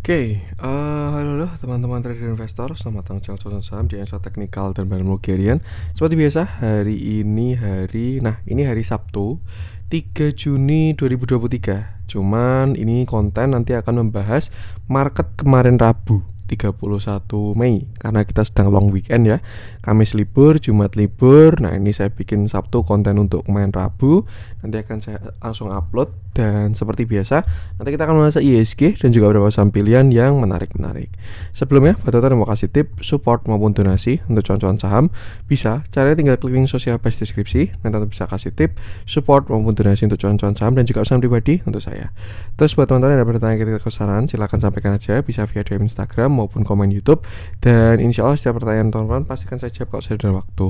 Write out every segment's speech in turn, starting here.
Halo teman-teman trader investor, selamat datang di channel saham di Analisa Teknikal dan Barang Bulgarian. Seperti biasa, ini hari Sabtu 3 Juni 2023. Cuman ini konten nanti akan membahas market kemarin Rabu 31 Mei karena kita sedang long weekend ya. Kamis libur, Jumat libur. Nah, ini saya bikin Sabtu konten untuk kemarin Rabu. Nanti akan saya langsung upload. Dan seperti biasa, nanti kita akan membahas ISG dan juga beberapa saham pilihan yang menarik-menarik. Sebelumnya, buat teman-teman mau kasih tip, support maupun donasi untuk cuan-cuan saham, bisa caranya tinggal klik link sosial base deskripsi. Nanti bisa kasih tip, support maupun donasi untuk cuan-cuan saham dan juga pesan pribadi untuk saya. Terus buat teman-teman yang ada pertanyaan ketika saran, silahkan sampaikan aja, bisa via DM Instagram maupun komen YouTube. Dan insya Allah setiap pertanyaan teman-teman pastikan saya jawab kalau saya ada waktu.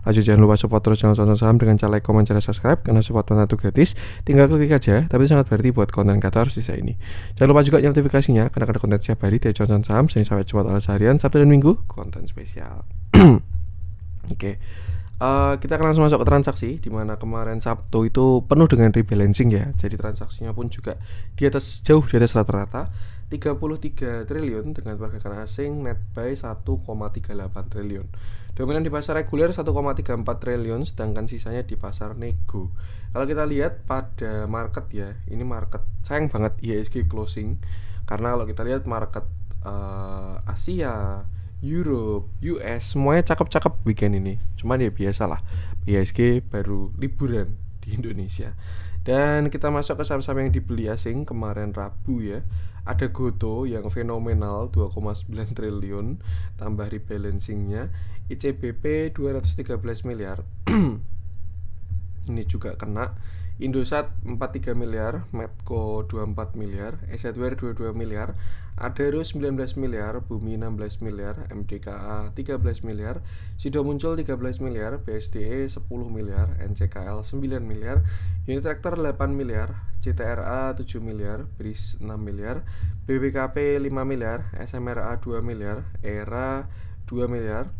Lanjut, jangan lupa support terus cuan-cuan saham dengan cara like, komen, share, subscribe karena support itu gratis. Tinggal klik aja. Tapi itu sangat berarti buat konten kata harus bisa ini. Jangan lupa juga nyalakan notifikasinya karena ada konten setiap hari dari cuan saham Senin sampai Jumat alias harian, Sabtu dan Minggu konten spesial. Kita akan langsung masuk ke transaksi di mana kemarin Sabtu itu penuh dengan rebalancing ya. Jadi transaksinya pun juga jauh di atas rata-rata 33 triliun dengan pergerakan asing net buy 1,38 triliun. Dominan di pasar reguler 1,34 triliun, sedangkan sisanya di pasar nego. Kalau kita lihat pada market ya, ini market sayang banget IHSG closing karena kalau kita lihat market Asia, Europe, US semuanya cakep-cakep weekend ini. Cuman ya biasalah, IHSG baru liburan di Indonesia. Dan kita masuk ke saham-saham yang dibeli asing kemarin Rabu ya. Ada Goto yang fenomenal 2,9 triliun tambah rebalancingnya. ICBP 213 miliar. Ini juga kena. Indosat 43 miliar, Medco 24 miliar, Ezetware 22 miliar, Adaro 19 miliar, Bumi 16 miliar, MDKA 13 miliar, Sido Muncul 13 miliar, BSDE 10 miliar, NCKL 9 miliar, Unitractor 8 miliar, CTRA 7 miliar, BRIS 6 miliar, BBKP 5 miliar, SMRA 2 miliar, ERA 2 miliar,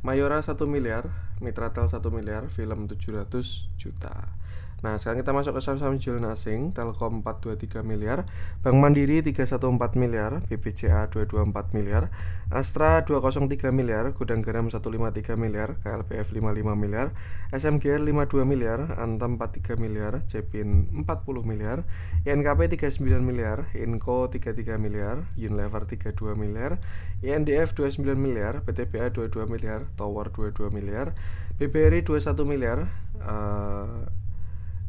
Mayora 1 miliar, Mitratel 1 miliar, Film 700 juta. Nah, sekarang kita masuk ke saham-saham jualan asing. Telkom 423 miliar, Bank Mandiri 314 miliar, BBCA 224 miliar, Astra 203 miliar, Gudang Garam 153 miliar, KLPF 55 miliar, SMGR 52 miliar, Antam 43 miliar, Cepin 40 miliar, INKP 39 miliar, Inco 33 miliar, Unilever 32 miliar, INDF 29 miliar, PTBA 22 miliar, Tower 22 miliar, BBRI 21 miliar,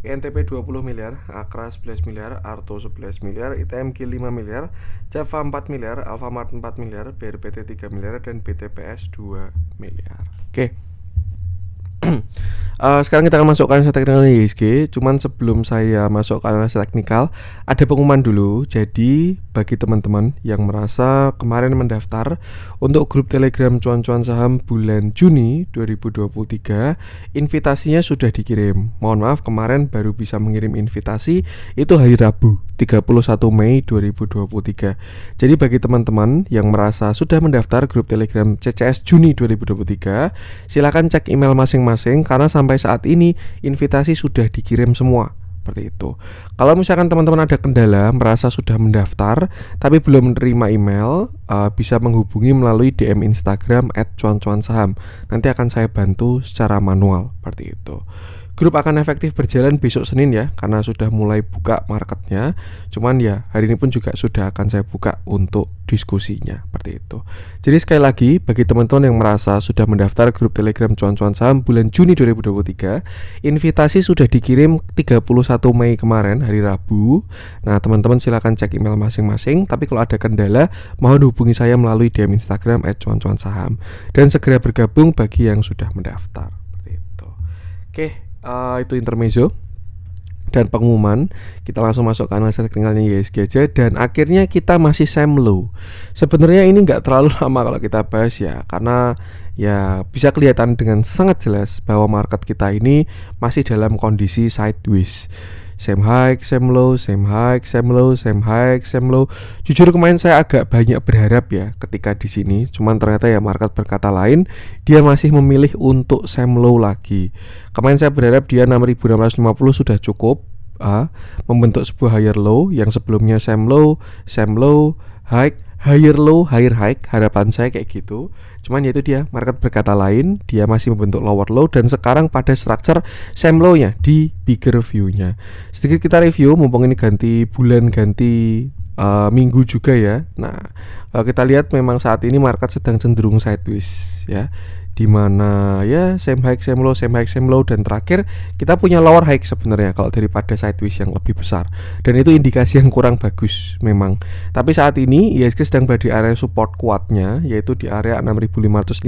INTP 20 miliar, Akra 11 miliar, Arto 11 miliar, ITMG 5 miliar, Java 4 miliar, Alfamart 4 miliar, BRPT 3 miliar, dan BTPS 2 miliar. Sekarang kita akan masuk ke analisa teknikal IHSG. Cuman sebelum saya masuk ke analisa teknikal, ada pengumuman dulu. Jadi bagi teman-teman yang merasa kemarin mendaftar untuk grup Telegram cuan-cuan saham bulan Juni 2023, invitasinya sudah dikirim. Mohon maaf kemarin baru bisa mengirim invitasi itu hari Rabu 31 Mei 2023. Jadi bagi teman-teman yang merasa sudah mendaftar grup Telegram CCS Juni 2023, silakan cek email masing-masing karena sampai saat ini invitasi sudah dikirim semua. Seperti itu. Kalau misalkan teman-teman ada kendala merasa sudah mendaftar tapi belum menerima email, bisa menghubungi melalui DM Instagram @cuan-cuan-saham. Nanti akan saya bantu secara manual. Seperti itu. Grup akan efektif berjalan besok Senin ya, karena sudah mulai buka marketnya. Cuman ya hari ini pun juga sudah akan saya buka untuk diskusinya, seperti itu. Jadi sekali lagi bagi teman-teman yang merasa sudah mendaftar grup Telegram cuan-cuan saham bulan Juni 2023, invitasi sudah dikirim 31 Mei kemarin hari Rabu. Nah teman-teman silakan cek email masing-masing. Tapi kalau ada kendala mohon hubungi saya melalui DM Instagram @cuan-cuan-saham dan segera bergabung bagi yang sudah mendaftar, seperti itu. Itu intermezzo dan pengumuman. Kita langsung masuk ke analisa teknikalnya IHSG aja. Dan akhirnya kita masih same low. Sebenarnya ini nggak terlalu lama kalau kita bahas ya, karena ya bisa kelihatan dengan sangat jelas bahwa market kita ini masih dalam kondisi sideways. Same high, same low, same high, same low, same high, same low. Jujur kemarin saya agak banyak berharap ya ketika di sini. Cuman ternyata ya market berkata lain, dia masih memilih untuk same low lagi. Kemarin saya berharap dia 6.650 sudah cukup. membentuk sebuah higher low yang sebelumnya same low, high, higher low, higher high. Harapan saya kayak gitu. Cuman yaitu dia, market berkata lain, dia masih membentuk lower low dan sekarang pada structure same low-nya di bigger view-nya. Sedikit kita review, mumpung ini ganti bulan, ganti minggu juga ya. Nah, kalau kita lihat memang saat ini market sedang cenderung sideways ya, dimana ya same high same low, same high same low, dan terakhir kita punya lower high sebenarnya kalau daripada sideways yang lebih besar, dan itu indikasi yang kurang bagus memang. Tapi saat ini IHSG sedang berada di area support kuatnya, yaitu di area 6550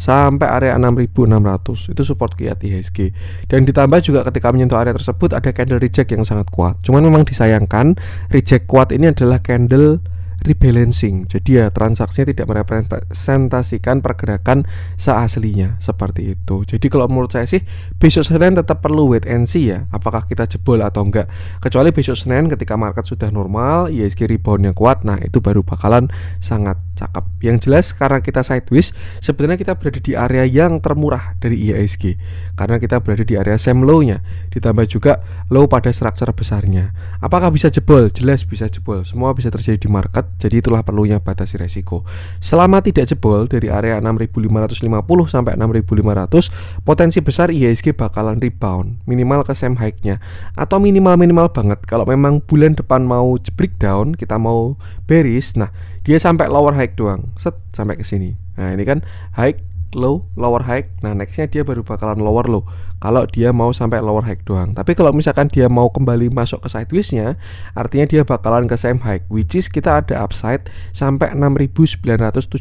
sampai area 6600, itu support kuat IHSG. Dan ditambah juga ketika menyentuh area tersebut ada candle reject yang sangat kuat. Cuman memang disayangkan reject kuat ini adalah candle rebalancing, jadi ya transaksinya tidak merepresentasikan pergerakan seaslinya seperti itu. Jadi kalau menurut saya sih besok Senin tetap perlu wait and see ya, apakah kita jebol atau enggak. Kecuali besok Senin ketika market sudah normal, IHSG reboundnya kuat, nah itu baru bakalan sangat cakep. Yang jelas karena kita sideways, sebenarnya kita berada di area yang termurah dari IHSG karena kita berada di area same low-nya, ditambah juga low pada struktur besarnya. Apakah bisa jebol? Jelas bisa jebol, semua bisa terjadi di market. Jadi itulah perlunya batasi resiko. Selama tidak jebol dari area 6550 sampai 6500, potensi besar IHSG bakalan rebound minimal ke same high-nya, atau minimal banget kalau memang bulan depan mau breakdown, kita mau bearish, nah dia sampai lower high doang, set sampai ke sini. Nah, ini kan high low, lower high. Nah, nextnya dia baru bakalan lower low kalau dia mau sampai lower high doang. Tapi kalau misalkan dia mau kembali masuk ke sideways-nya, artinya dia bakalan ke same high, which is kita ada upside sampai 6970.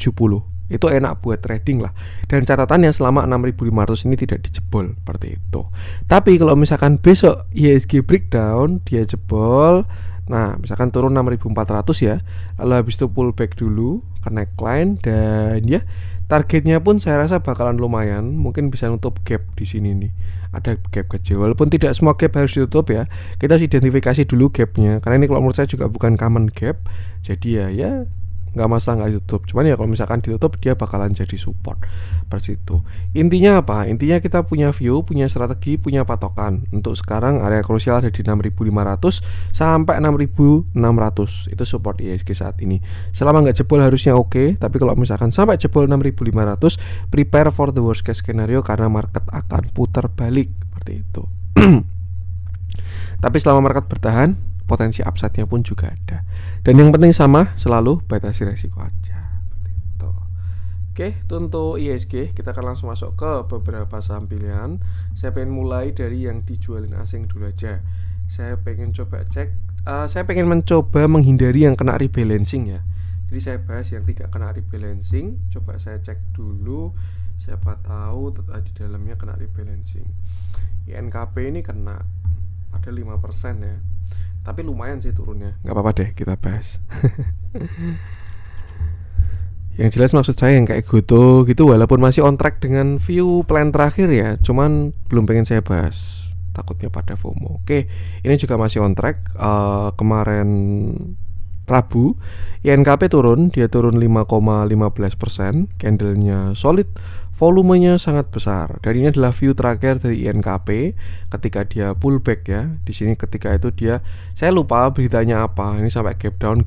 Itu enak buat trading lah. Dan catatannya selama 6500 ini tidak dijebol seperti itu. Tapi kalau misalkan besok IHSG breakdown, dia jebol, nah misalkan turun 6400 ya, lalu habis itu pullback dulu ke neckline, dan ya targetnya pun saya rasa bakalan lumayan, mungkin bisa nutup gap di sini nih. Ada gap kecil, walaupun tidak semua gap harus ditutup ya. Kita harus identifikasi dulu gapnya, karena ini kalau menurut saya juga bukan common gap. Jadi ya nggak masalah nggak ditutup. Cuman ya kalau misalkan ditutup dia bakalan jadi support seperti itu. Intinya apa? Intinya kita punya view, punya strategi, punya patokan. Untuk sekarang area krusial ada di 6500 sampai 6600. Itu support IHSG saat ini. Selama nggak jebol harusnya oke. Tapi kalau misalkan sampai jebol 6500, prepare for the worst case scenario karena market akan putar balik seperti itu. Tapi selama market bertahan, potensi upside-nya pun juga ada. Dan yang penting sama, selalu batasi resiko aja. Gitu. Oke, itu untuk IHSG. Kita akan langsung masuk ke beberapa saham pilihan. Saya pengen mulai dari yang dijualin asing dulu aja. Saya pengen coba cek, saya pengen mencoba menghindari yang kena rebalancing ya. Jadi saya bahas yang tidak kena rebalancing. Coba saya cek dulu, siapa tahu di dalamnya kena rebalancing. INKP ini kena, ada 5% ya. Tapi lumayan sih turunnya. Gak apa-apa deh kita bahas. Yang jelas maksud saya yang kayak Goto gitu, walaupun masih on track dengan view plan terakhir ya, cuman belum pengen saya bahas, takutnya pada FOMO. Oke, ini juga masih on track. Kemarin Rabu INKP turun, dia turun 5,15%, candlenya solid, volumenya sangat besar. Dan ini adalah view terakhir dari INKP ketika dia pullback ya. Di sini ketika itu dia, saya lupa beritanya apa. Ini sampai gap down.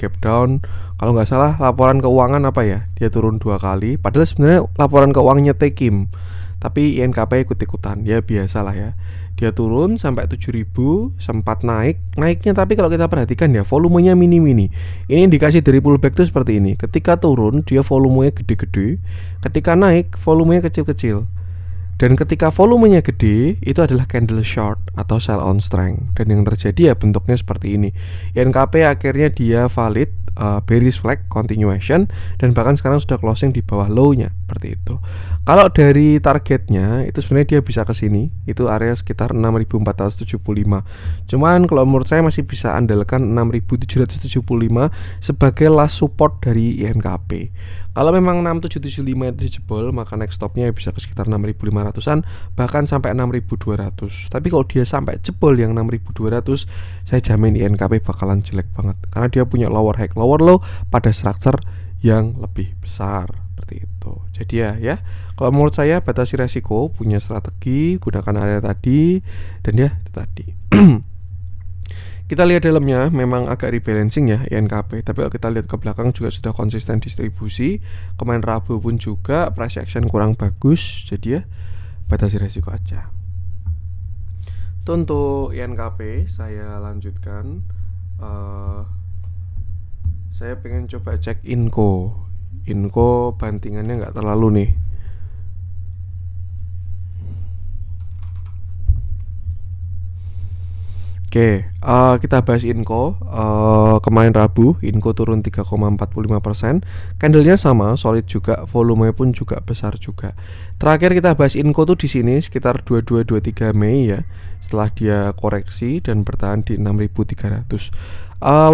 Kalau nggak salah laporan keuangan apa ya? Dia turun 2 kali. Padahal sebenarnya laporan keuangannya Tekim. Tapi INKP ikut-ikutan. Ya biasalah ya. Dia turun sampai 7.000, sempat naiknya, tapi kalau kita perhatikan ya volumenya mini. Ini indikasi dari pullback itu seperti ini. Ketika turun dia volumenya gede-gede, ketika naik volumenya kecil-kecil. Dan ketika volumenya gede, itu adalah candle short atau sell on strength. Dan yang terjadi ya bentuknya seperti ini. INKP akhirnya dia valid bearish flag continuation, dan bahkan sekarang sudah closing di bawah low-nya seperti itu. Kalau dari targetnya itu sebenarnya dia bisa ke sini, itu area sekitar 6.475. Cuman kalau menurut saya masih bisa andalkan 6.775 sebagai last support dari INKP. Kalau memang 6775 itu jebol, maka next stopnya bisa ke sekitar 6.500-an, bahkan sampai 6.200. Tapi kalau dia sampai jebol yang 6.200, saya jamin INKP bakalan jelek banget, karena dia punya lower high, lower low pada structure yang lebih besar seperti itu. Jadi ya kalau menurut saya batasi resiko, punya strategi, gunakan area tadi, dan ya itu tadi. Kita lihat dalamnya memang agak rebalancing ya INKP, tapi kalau kita lihat ke belakang juga sudah konsisten distribusi. Kemarin Rabu pun juga price action kurang bagus, jadi ya batasi resiko aja. Itu untuk INKP. Saya lanjutkan, saya pengen coba cek Inco bantingannya nggak terlalu nih. Oke, kita bahas Inco. Kemarin Rabu, Inco turun 3,45%. Candlenya sama, solid juga, volumenya pun juga besar juga. Terakhir kita bahas Inco tuh di sini sekitar 22-23 Mei ya, setelah dia koreksi dan bertahan di 6.300.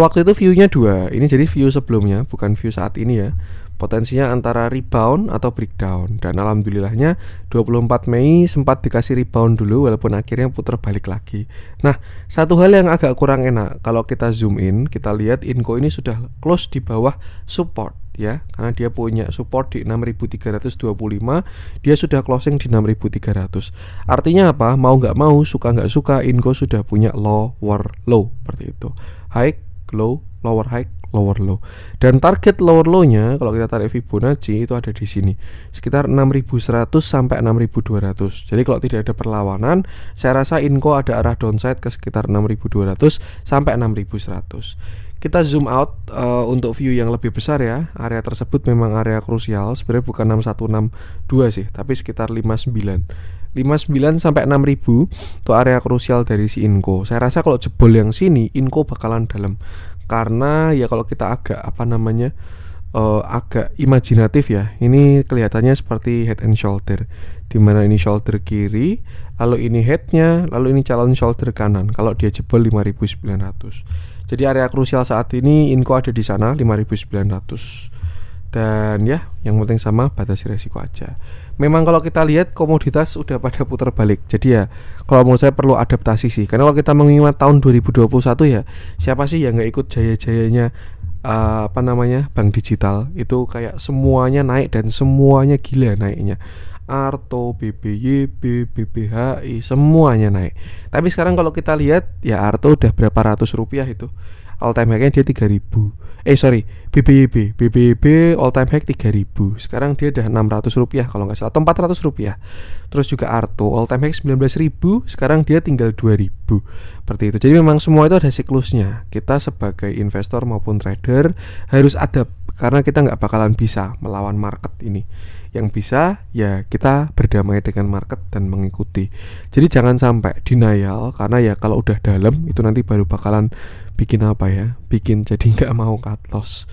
Waktu itu view-nya 2. Ini jadi view sebelumnya, bukan view saat ini ya. Potensinya antara rebound atau breakdown, dan alhamdulillahnya 24 Mei sempat dikasih rebound dulu walaupun akhirnya putar balik lagi. Nah, satu hal yang agak kurang enak kalau kita zoom in, kita lihat Inco ini sudah close di bawah support ya, karena dia punya support di 6.325, dia sudah closing di 6.300. Artinya apa? Mau nggak mau, suka nggak suka, Inco sudah punya lower low seperti itu, high low, lower high, lower low. Dan target lower low-nya kalau kita tarik Fibonacci itu ada di sini, sekitar 6.100 sampai 6.200. Jadi kalau tidak ada perlawanan, saya rasa Inco ada arah downside ke sekitar 6.200 sampai 6.100. Kita zoom out untuk view yang lebih besar ya. Area tersebut memang area krusial, sebenarnya bukan 6162 sih, tapi sekitar 59 sampai 6000 itu area krusial dari si Inco. Saya rasa kalau jebol yang sini Inco bakalan dalam, karena ya kalau kita agak agak imajinatif ya, ini kelihatannya seperti head and shoulder, dimana ini shoulder kiri, lalu ini headnya, lalu ini calon shoulder kanan. Kalau dia jebol 5.900, jadi area krusial saat ini Inco ada di sana 5.900. Dan ya, yang penting sama, batasi resiko aja. Memang kalau kita lihat komoditas udah pada putar balik, jadi ya kalau menurut saya perlu adaptasi sih. Karena kalau kita mengingat tahun 2021 ya, siapa sih yang nggak ikut jaya-jayanya bank digital itu, kayak semuanya naik dan semuanya gila naiknya. Arto, BBYB, BBHI, semuanya naik. Tapi sekarang kalau kita lihat ya, Arto udah berapa ratus rupiah itu, all time high-nya dia 3000. BBYB all time high 3000. Sekarang dia udah 600 rupiah kalau nggak salah, atau 400 rupiah. Terus juga Arto all time high 19.000, sekarang dia tinggal 2000. Seperti itu. Jadi memang semua itu ada siklusnya. Kita sebagai investor maupun trader harus adapt, karena kita nggak bakalan bisa melawan market ini. Yang bisa ya kita berdamai dengan market dan mengikuti. Jadi jangan sampai denial, karena ya kalau udah dalam itu nanti baru bakalan bikin bikin jadi nggak mau cut loss.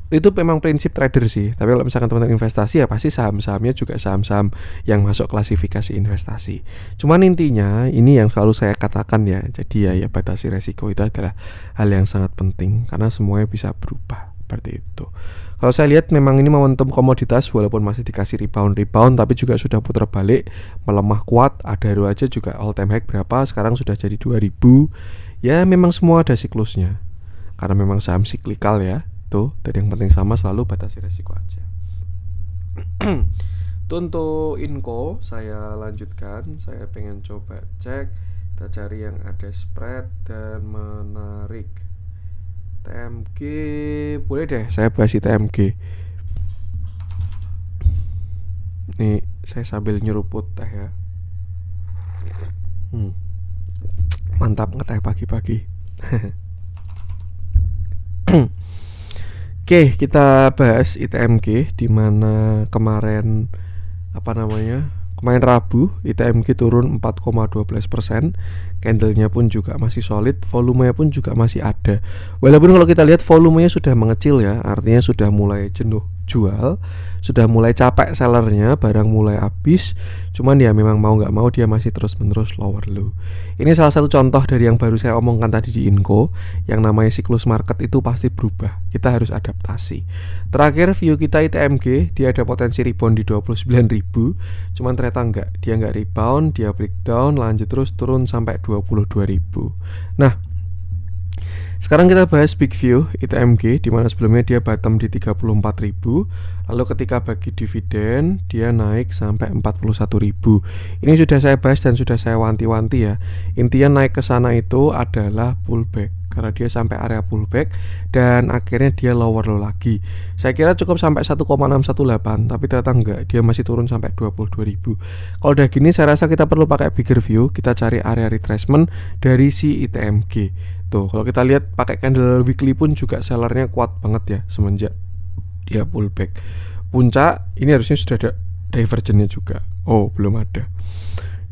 Itu memang prinsip trader sih. Tapi kalau misalkan teman-teman investasi ya pasti saham-sahamnya juga saham-saham yang masuk klasifikasi investasi. Cuman intinya ini yang selalu saya katakan ya, jadi ya batasi resiko itu adalah hal yang sangat penting, karena semuanya bisa berubah seperti itu. Kalau saya lihat memang ini momentum komoditas walaupun masih dikasih rebound tapi juga sudah putar balik, melemah kuat. Adaro aja juga all time high berapa, sekarang sudah jadi 2000. Ya memang semua ada siklusnya, karena memang saham siklikal ya tuh. Dan yang penting sama, selalu batasi resiko aja. Itu untuk Inco. Saya lanjutkan, saya pengen coba cek, kita cari yang ada spread dan menarik. TMG boleh deh, saya bahas TMG. Nih saya sambil nyeruput teh ya. Mantap ngeteh pagi-pagi. Oke, kita bahas ITMG, dimana kemarin kemarin Rabu ITMG turun 4,12%. Candlenya pun juga masih solid, volumenya pun juga masih ada. Walaupun kalau kita lihat volumenya sudah mengecil ya, artinya sudah mulai jenuh jual, sudah mulai capek sellernya, barang mulai habis. Cuman ya memang mau nggak mau dia masih terus-menerus lower low. Ini salah satu contoh dari yang baru saya omongkan tadi di Inco, yang namanya siklus market itu pasti berubah. Kita harus adaptasi. Terakhir view kita ITMG, dia ada potensi rebound di 29.000. Cuman ternyata enggak, dia nggak rebound, dia breakdown, lanjut terus turun sampai 22.000. Nah, sekarang kita bahas big view ITMG, dimana sebelumnya dia bottom di 34.000. Lalu ketika bagi dividen dia naik sampai 41.000. Ini sudah saya bahas dan sudah saya wanti-wanti ya. Intinya naik ke sana itu adalah pullback. karena dia sampai area pullback dan akhirnya dia lower low lagi. Saya kira cukup sampai 1,618 tapi ternyata enggak, dia masih turun sampai 22.000. Kalau udah gini saya rasa kita perlu pakai bigger view, kita cari area retracement dari si ITMG. Tuh, kalau kita lihat pakai candle weekly pun juga sellernya kuat banget ya semenjak dia pullback. Puncak ini harusnya sudah ada divergennya juga. Oh, belum ada.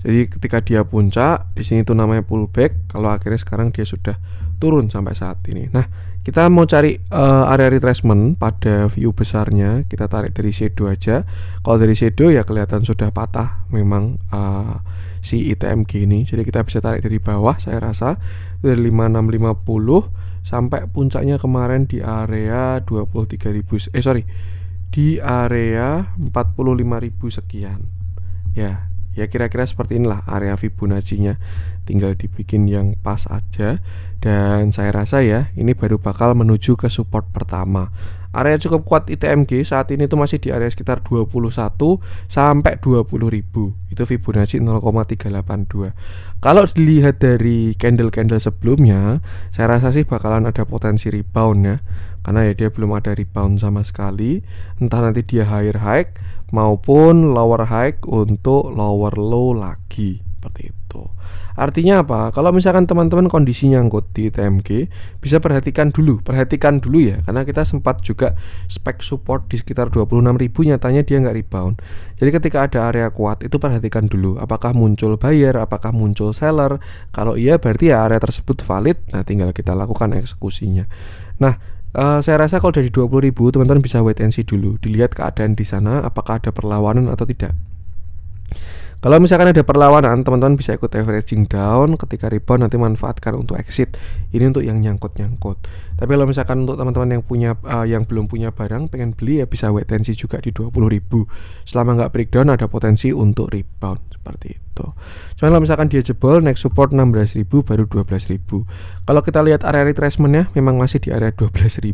Jadi ketika dia puncak, di sini tuh namanya pullback. Kalau akhirnya sekarang dia sudah turun sampai saat ini. Nah, kita mau cari area retracement pada view besarnya. Kita tarik dari shadow aja. Kalau dari shadow ya kelihatan sudah patah memang si ITMG ini. Jadi kita bisa tarik dari bawah, saya rasa dari 5650 sampai puncaknya kemarin di area 23.000 di area 45.000 sekian. Ya kira-kira seperti inilah area Fibonacci-nya. Tinggal dibikin yang pas aja. Dan saya rasa ya ini baru bakal menuju ke support pertama. Area cukup kuat ITMG saat ini tuh masih di area sekitar 21 sampai 20.000. Itu Fibonacci 0,382. Kalau dilihat dari candle-candle sebelumnya, saya rasa sih bakalan ada potensi rebound ya. Karena ya dia belum ada rebound sama sekali. Entah nanti dia higher high maupun lower high untuk lower low lagi, seperti itu. Artinya apa? Kalau misalkan teman-teman kondisi nyangkut di TMG, bisa perhatikan dulu ya, karena kita sempat juga spek support di sekitar 26.000, nyatanya dia nggak rebound. Jadi ketika ada area kuat itu perhatikan dulu, apakah muncul buyer, apakah muncul seller. Kalau iya berarti ya area tersebut valid. Nah, tinggal kita lakukan eksekusinya. Nah, saya rasa kalau dari 20.000 teman-teman bisa wait and see dulu, dilihat keadaan di sana apakah ada perlawanan atau tidak. Kalau misalkan ada perlawanan, teman-teman bisa ikut averaging down, ketika rebound nanti manfaatkan untuk exit. Ini untuk yang nyangkut-nyangkut. Tapi kalau misalkan untuk teman-teman yang belum punya barang pengen beli ya bisa wait and see juga di 20.000. Selama nggak breakdown ada potensi untuk rebound seperti itu. Cuman kalau misalkan dia jebol next support 16.000 baru 12.000. Kalau kita lihat area retracement-nya memang masih di area 12.000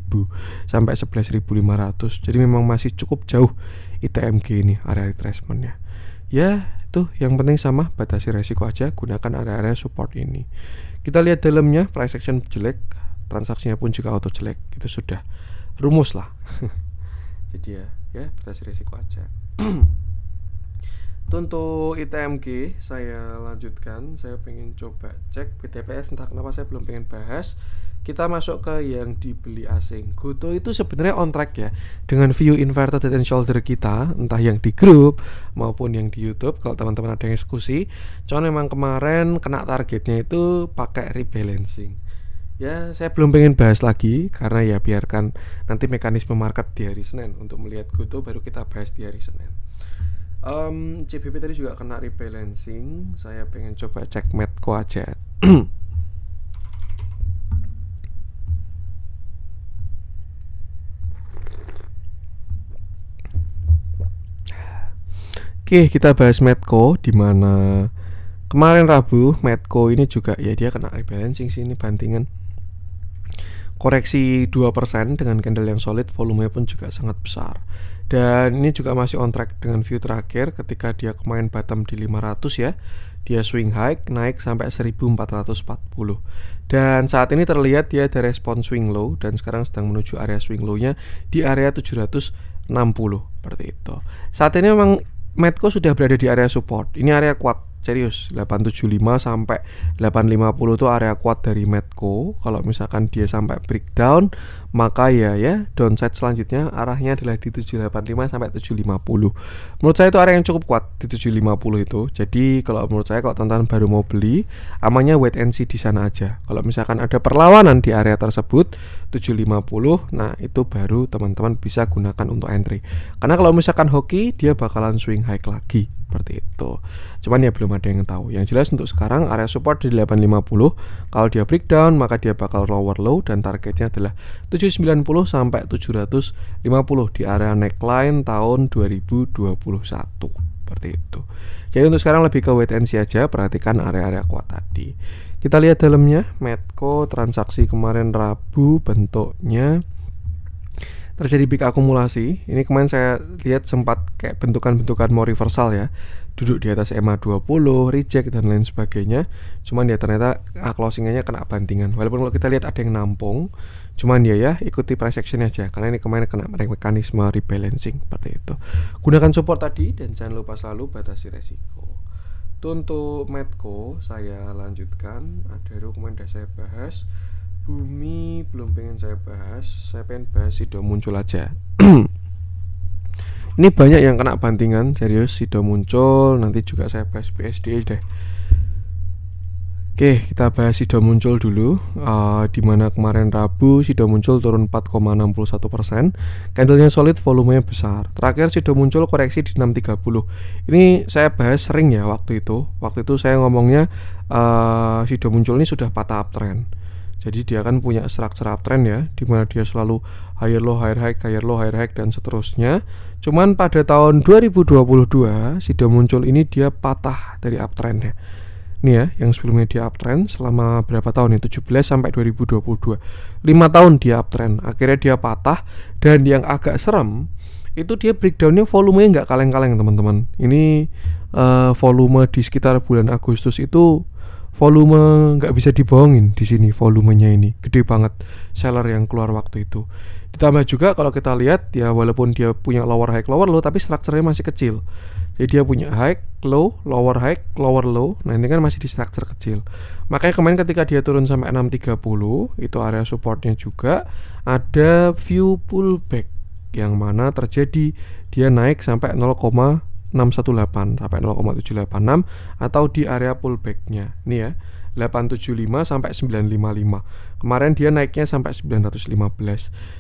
sampai 11.500. Jadi memang masih cukup jauh ITMG ini area retracement-nya. Ya, itu yang penting sama, batasi resiko aja, gunakan area-area support ini. Kita lihat dalamnya, price action jelek, transaksinya pun juga auto jelek. Itu sudah rumus lah. Jadi ya batasi resiko aja. Untuk ITMG saya lanjutkan, saya pengen coba cek PTPS, entah kenapa saya belum pengen bahas. Kita masuk ke yang dibeli asing. Goto itu sebenarnya on track ya dengan view inverted head and shoulder kita, entah yang di grup maupun yang di YouTube kalau teman-teman ada yang diskusi. Cuman memang kemarin kena targetnya itu pakai rebalancing. Ya, saya belum pengen bahas lagi karena ya biarkan nanti mekanisme market di hari Senin untuk melihat Goto, baru kita bahas di hari Senin. CBP tadi juga kena rebalancing. Saya pengen coba cek Medco aja. Oke, kita bahas Medco, di mana kemarin Rabu Medco ini juga ya dia kena rebalancing sini, bantingan koreksi 2% dengan candle yang solid, volumenya pun juga sangat besar. Dan ini juga masih on track dengan view terakhir ketika dia kemarin bottom di 500 ya. Dia swing high naik sampai 1440. Dan saat ini terlihat dia ada respon swing low dan sekarang sedang menuju area swing low-nya di area 760 seperti itu. Saat ini memang Medco sudah berada di area support. Ini area kuat, serius. 875 sampai 850 itu area kuat dari Medco. Kalau misalkan dia sampai breakdown, maka ya downside selanjutnya arahnya adalah di 785 sampai 750. Menurut saya itu area yang cukup kuat di 750 itu. Jadi kalau menurut saya kalau teman-teman baru mau beli, amannya wait and see di sana aja. Kalau misalkan ada perlawanan di area tersebut 750, nah itu baru teman-teman bisa gunakan untuk entry. Karena kalau misalkan hoki, dia bakalan swing high lagi seperti itu. Cuman ya belum ada yang tahu. Yang jelas untuk sekarang area support di 850. Kalau dia breakdown maka dia bakal lower low dan targetnya adalah 790 sampai 750 di area neckline tahun 2021. Seperti itu. Jadi untuk sekarang lebih ke wait and see aja, perhatikan area-area kuat tadi. Kita lihat dalamnya, Medco transaksi kemarin Rabu bentuknya terjadi big akumulasi. Ini kemarin saya lihat sempat kayak bentukan-bentukan mau reversal ya. duduk di atas EMA 20, reject dan lain sebagainya. Cuman dia ternyata closingannya kena bantingan. Walaupun kalau kita lihat ada yang nampung, cuman dia ya ikuti price action aja karena ini kemarin kena mekanisme rebalancing seperti itu. Gunakan support tadi dan jangan lupa selalu batasi resiko. Itu untuk Medco saya lanjutkan. Ada rekomendasi saya bahas. Bumi belum pengen saya bahas. Saya pengen bahas Sido Muncul aja. Ini banyak yang kena bantingan, serius. Sido Muncul, nanti juga saya bahas BSD deh. Oke, kita bahas Sido Muncul dulu. Dimana kemarin Rabu Sido Muncul turun 4,61%. Candlenya solid, volumenya besar. Terakhir Sido Muncul koreksi di 630. Ini saya bahas sering ya waktu itu. Waktu itu saya ngomongnya Sido Muncul ini sudah patah uptrend. Jadi dia kan punya structure uptrend ya, dimana dia selalu higher low, higher high, higher low, higher high dan seterusnya. Cuman pada tahun 2022 Sido Muncul ini dia patah dari uptrendnya. Nih ya, yang sebelumnya dia uptrend selama berapa tahun ya? 17 sampai 2022. 5 tahun dia uptrend. Akhirnya dia patah dan yang agak serem itu dia breakdownnya volumenya nggak kaleng-kaleng teman-teman. Ini volume di sekitar bulan Agustus itu volume nggak bisa dibohongin di sini, volumenya ini gede banget seller yang keluar waktu itu. Ditambah juga kalau kita lihat ya, walaupun dia punya lower high lower low tapi strukturnya masih kecil. Jadi dia punya high low lower high lower low. Nah ini kan masih di struktur kecil. Makanya kemarin ketika dia turun sampai 630 itu area supportnya juga ada view pullback yang mana terjadi dia naik sampai 0,618 sampai 0,786 atau di area pullbacknya nih ya 875 sampai 955. Kemarin dia naiknya sampai 915.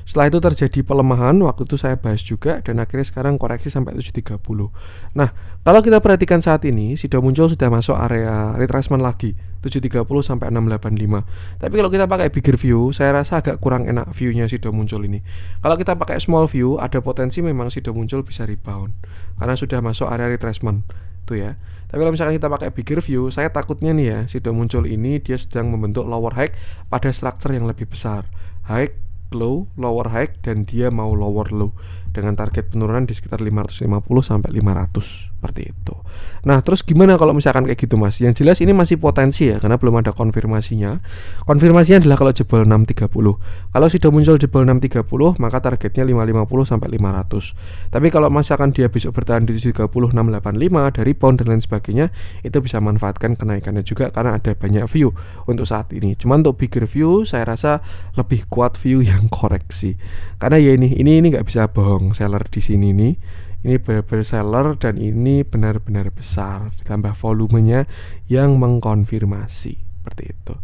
Setelah itu terjadi pelemahan, waktu itu saya bahas juga dan akhirnya sekarang koreksi sampai 730. Nah, kalau kita perhatikan saat ini Sido Muncul sudah masuk area retracement lagi 730 sampai 685. Tapi kalau kita pakai bigger view, saya rasa agak kurang enak view-nya Sido Muncul ini. Kalau kita pakai small view, ada potensi memang Sido Muncul bisa rebound karena sudah masuk area retracement tuh ya. Tapi kalau misalkan kita pakai bigger view, saya takutnya nih ya, Sido Muncul ini dia sedang membentuk lower high pada structure yang lebih besar. High, low, lower high, dan dia mau lower low dengan target penurunan di sekitar 550 sampai 500 seperti itu. Nah, terus gimana kalau misalkan kayak gitu Mas? Yang jelas ini masih potensi ya, karena belum ada konfirmasinya. Konfirmasinya adalah kalau jebol 630. Kalau Sido Muncul jebol 630, maka targetnya 550 sampai 500. Tapi kalau misalkan dia besok bertahan di 730, 685 dari rebound dan lain sebagainya, itu bisa manfaatkan kenaikannya juga karena ada banyak view untuk saat ini. Cuman untuk bigger view, saya rasa lebih kuat view yang koreksi. Karena ya ini nggak bisa bohong, seller di sini nih. Ini benar-benar seller dan ini benar-benar besar, ditambah volumenya yang mengkonfirmasi seperti itu.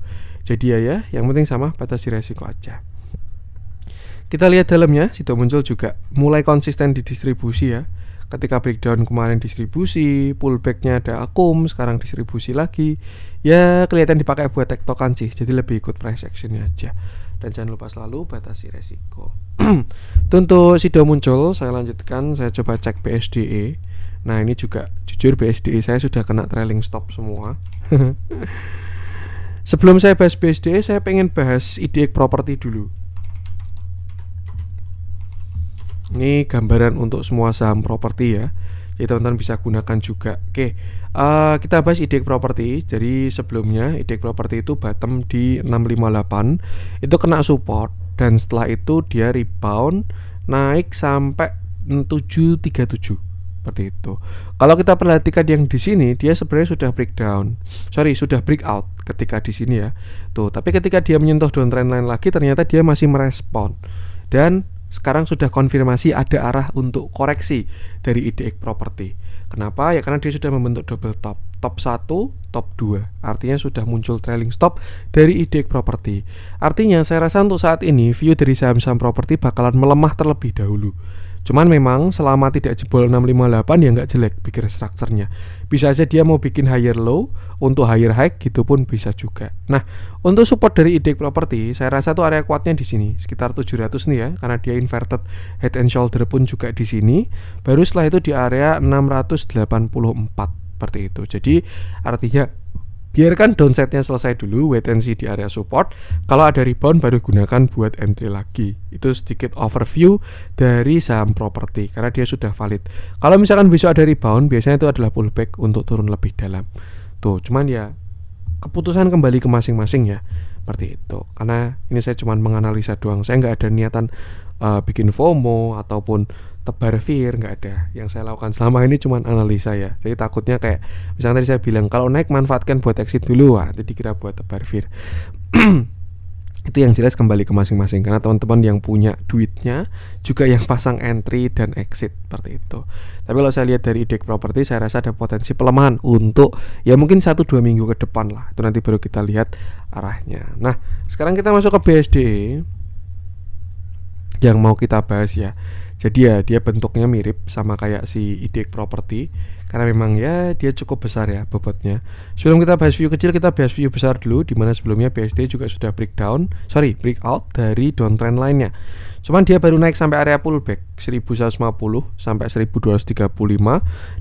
Jadi ya, yang penting sama batasi resiko aja. Kita lihat dalamnya, Sido Muncul juga mulai konsisten di distribusi ya. Ketika breakdown kemarin distribusi, pullbacknya ada akum, sekarang distribusi lagi. Ya kelihatan dipakai buat tektokan sih, jadi lebih ikut price actionnya aja. Dan jangan lupa selalu batasi resiko. Untuk Sido Muncul saya lanjutkan, saya coba cek BSDE. Nah ini juga jujur BSDE saya sudah kena trailing stop semua. Sebelum saya bahas BSDE, saya pengen bahas IDX Property dulu. Ini gambaran untuk semua saham properti ya, jadi teman-teman bisa gunakan juga. Oke, kita bahas IDX Property. Jadi sebelumnya IDX Property itu bottom di 658, itu kena support dan setelah itu dia rebound naik sampai 737 seperti itu. Kalau kita perhatikan yang di sini dia sebenarnya sudah sudah breakout ketika di sini ya. Tuh, tapi ketika dia menyentuh downtrend line lagi ternyata dia masih merespon dan sekarang sudah konfirmasi ada arah untuk koreksi dari IDX Property. Kenapa? Ya karena dia sudah membentuk double top. Top 1, top 2. Artinya sudah muncul trailing stop dari IDX Property. Artinya saya rasa untuk saat ini view dari saham-saham properti bakalan melemah terlebih dahulu. Cuman memang selama tidak jebol 658 ya nggak jelek bigger structure-nya. Bisa aja dia mau bikin higher low, untuk higher high gitu pun bisa juga. Nah, untuk support dari IDX Property, saya rasa tuh area kuatnya di sini, sekitar 700 nih ya, karena dia inverted head and shoulder pun juga di sini. Baru setelah itu di area 684 seperti itu. Jadi artinya Biarkan downside-nya selesai dulu, wait and see di area support. Kalau ada rebound baru gunakan buat entry lagi. Itu sedikit overview dari saham properti karena dia sudah valid. Kalau misalkan besok ada rebound, biasanya itu adalah pullback untuk turun lebih dalam. Tuh, cuman ya keputusan kembali ke masing-masing ya. Seperti itu. Karena ini saya cuma menganalisa doang. Saya nggak ada niatan bikin FOMO ataupun tebar fear, nggak ada. Yang saya lakukan selama ini cuma analisa ya. Jadi takutnya kayak misalnya tadi saya bilang kalau naik manfaatkan buat exit dulu, nanti dikira buat tebar fear. Itu yang jelas kembali ke masing-masing karena teman-teman yang punya duitnya juga yang pasang entry dan exit seperti itu. Tapi kalau saya lihat dari indeks properti, saya rasa ada potensi pelemahan untuk ya mungkin 1-2 minggu ke depan lah. Itu nanti baru kita lihat arahnya. Nah, sekarang kita masuk ke BSDE yang mau kita bahas ya. Jadi ya dia bentuknya mirip sama kayak si indeks properti karena memang ya dia cukup besar ya bobotnya. Sebelum kita bahas view kecil, kita bahas view besar dulu, dimana sebelumnya BSD juga sudah breakout dari downtrend lainnya. Cuman dia baru naik sampai area pullback 1150 sampai 1235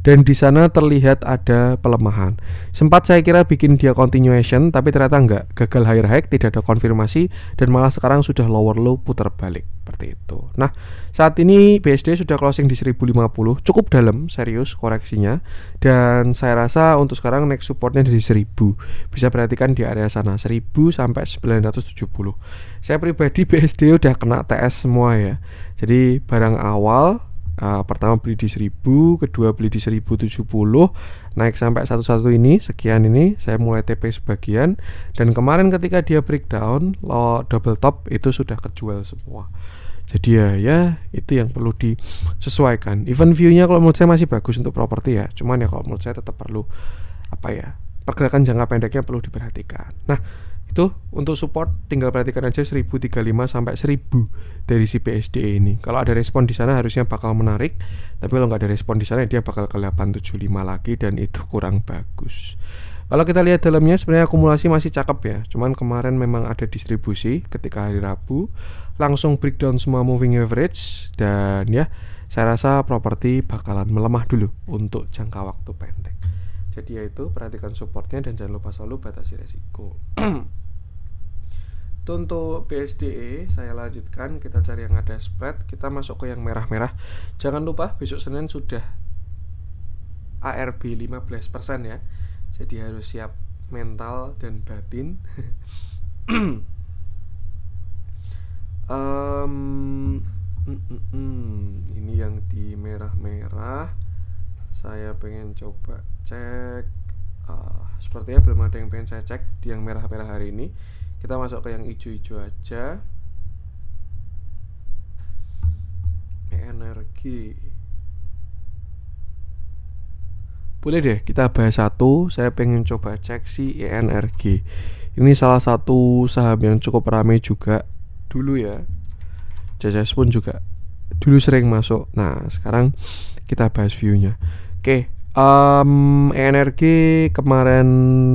dan di sana terlihat ada pelemahan. Sempat saya kira bikin dia continuation tapi ternyata enggak, gagal higher high, tidak ada konfirmasi dan malah sekarang sudah lower low putar balik seperti itu. Nah, saat ini BSD sudah closing di 1050, cukup dalam serius koreksinya dan saya rasa untuk sekarang next supportnya dari 1000. Bisa perhatikan di area sana 1000 sampai 970. Saya pribadi BSD udah kena TS semua ya. Jadi barang awal pertama beli di 1000, kedua beli di 1070, naik sampai 11 ini, sekian ini, saya mulai TP sebagian dan kemarin ketika dia breakdown, double top itu sudah kejual semua. Jadi ya itu yang perlu disesuaikan. Even view-nya kalau menurut saya masih bagus untuk properti ya. Cuman ya kalau menurut saya tetap perlu pergerakan jangka pendeknya perlu diperhatikan. Nah, itu untuk support tinggal perhatikan aja 1035 sampai 1000 dari si BSDE ini. Kalau ada respon di sana harusnya bakal menarik. Tapi kalau nggak ada respon di sana dia bakal ke 875 lagi dan itu kurang bagus. Kalau kita lihat dalamnya sebenarnya akumulasi masih cakep ya. Cuman kemarin memang ada distribusi ketika hari Rabu langsung breakdown semua moving average dan ya saya rasa properti bakalan melemah dulu untuk jangka waktu pendek. Jadi yaitu perhatikan supportnya dan jangan lupa selalu batasi resiko. Untuk BSDE saya lanjutkan, kita cari yang ada spread, kita masuk ke yang merah-merah. Jangan lupa besok Senin sudah ARB 15% ya. Jadi harus siap mental dan batin. Ini yang di merah-merah. Saya pengen coba cek. Sepertinya belum ada yang pengen saya cek di yang merah-merah hari ini. Kita masuk ke yang hijau-hijau aja. Energi. Boleh deh kita bahas satu. Saya pengen coba cek si ENRG. Ini salah satu saham yang cukup ramai juga dulu ya. JJS pun juga dulu sering masuk. Nah sekarang kita bahas view-nya. Oke, ENRG kemarin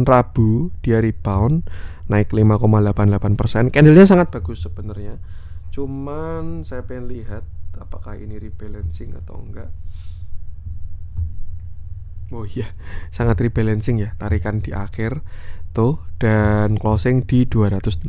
Rabu dia rebound naik 5,88%. Candlenya sangat bagus sebenarnya. Cuman saya pengen lihat apakah ini rebalancing atau enggak. Oh iya, sangat rebalancing ya, tarikan di akhir tuh dan closing di 216.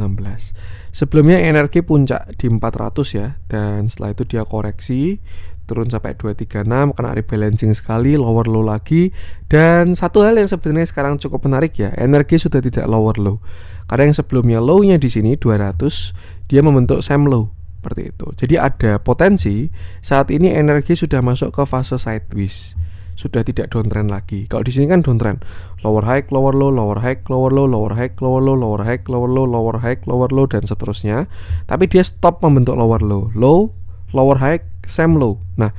Sebelumnya energi puncak di 400 ya, dan setelah itu dia koreksi turun sampai 236, kena rebalancing sekali, lower low lagi. Dan satu hal yang sebenarnya sekarang cukup menarik ya, energi sudah tidak lower low. Karena yang sebelumnya low-nya di sini 200, dia membentuk same low seperti itu. Jadi ada potensi saat ini energi sudah masuk ke fase sideways. Sudah tidak downtrend lagi. Kalau di sini kan downtrend, lower high, lower low, lower high, lower low, lower high, lower low, lower high, lower low, lower high, lower low dan seterusnya. Tapi dia stop membentuk lower low, low, lower high, same low. Nah,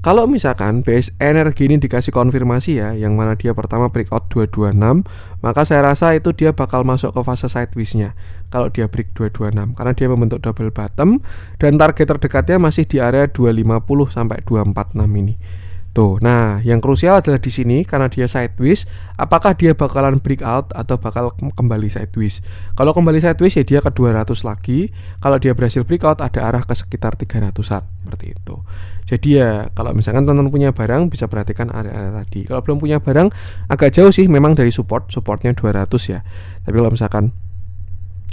kalau misalkan BS energi ini dikasih konfirmasi ya, yang mana dia pertama breakout 226, maka saya rasa itu dia bakal masuk ke fase sideways-nya. Kalau dia break 226 karena dia membentuk double bottom dan target terdekatnya masih di area 250 sampai 246 ini. Tuh, nah yang krusial adalah di sini karena dia sideways, apakah dia bakalan breakout atau bakal kembali sideways. Kalau kembali sideways ya dia ke 200 lagi. Kalau dia berhasil breakout ada arah ke sekitar 300-an seperti itu. Jadi ya kalau misalkan teman-teman punya barang bisa perhatikan area-area tadi. Kalau belum punya barang agak jauh sih memang dari supportnya 200 ya. Tapi kalau misalkan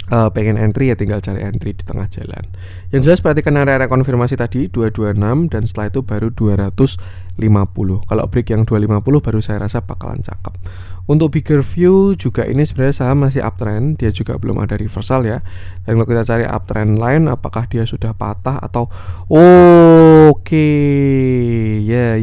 pengen entry ya tinggal cari entry di tengah jalan. Yang jelas perhatikan area-area konfirmasi tadi 226 dan setelah itu baru 250. Kalau break yang 250 baru saya rasa bakalan cakep. Untuk bigger view juga ini sebenarnya saham masih uptrend, dia juga belum ada reversal ya. Dan kalau kita cari uptrend line apakah dia sudah patah atau oke. Ya.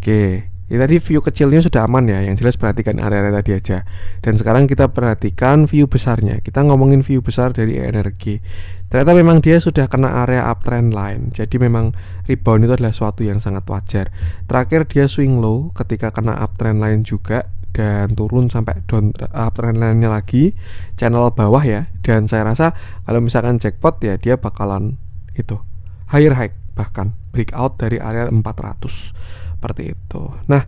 Oke. Ya, tadi view kecilnya sudah aman ya. Yang jelas perhatikan area-area tadi aja. Dan sekarang kita perhatikan view besarnya. Kita ngomongin view besar dari energi. Ternyata memang dia sudah kena area uptrend line. Jadi memang rebound itu adalah suatu yang sangat wajar. Terakhir dia swing low ketika kena uptrend line juga dan turun sampai down uptrend line-nya lagi, channel bawah ya. Dan saya rasa kalau misalkan jackpot ya dia bakalan itu higher high, bahkan breakout dari area 400 seperti itu. Nah,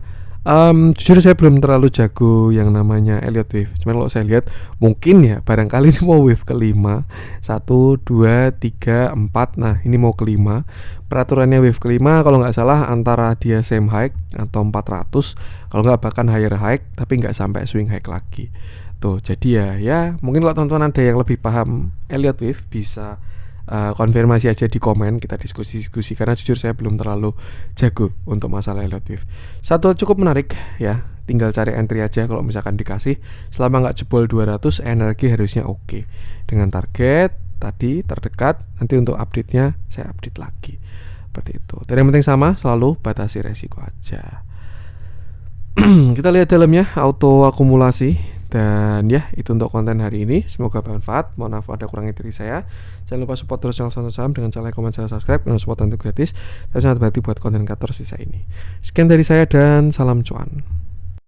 jujur saya belum terlalu jago yang namanya Elliott Wave. Cuman kalau saya lihat mungkin ya barangkali ini mau wave kelima, 1, 2, 3, 4. Nah ini mau kelima. Peraturannya wave kelima kalau nggak salah antara dia same high atau 400, kalau nggak bahkan higher high, tapi nggak sampai swing high lagi. Tuh jadi ya mungkin kalau teman-teman ada yang lebih paham Elliott Wave bisa konfirmasi aja di komen, kita diskusi karena jujur saya belum terlalu jago untuk masalah Elliott Wave. Satu cukup menarik ya, tinggal cari entry aja kalau misalkan dikasih. Selama nggak jebol 200 energi harusnya oke. Dengan target tadi terdekat, nanti untuk update-nya saya update lagi seperti itu. Dan yang penting sama, selalu batasi resiko aja. Kita lihat dalamnya auto akumulasi. Dan ya itu untuk konten hari ini, semoga bermanfaat. Mohon maaf ada kurangnya dari saya. Jangan lupa support terus channel Santo Saham dengan cara like, komen, share, subscribe, dan support tentu gratis. Tapi sangat berarti buat konten kreator sisa ini. Sekian dari saya dan salam cuan.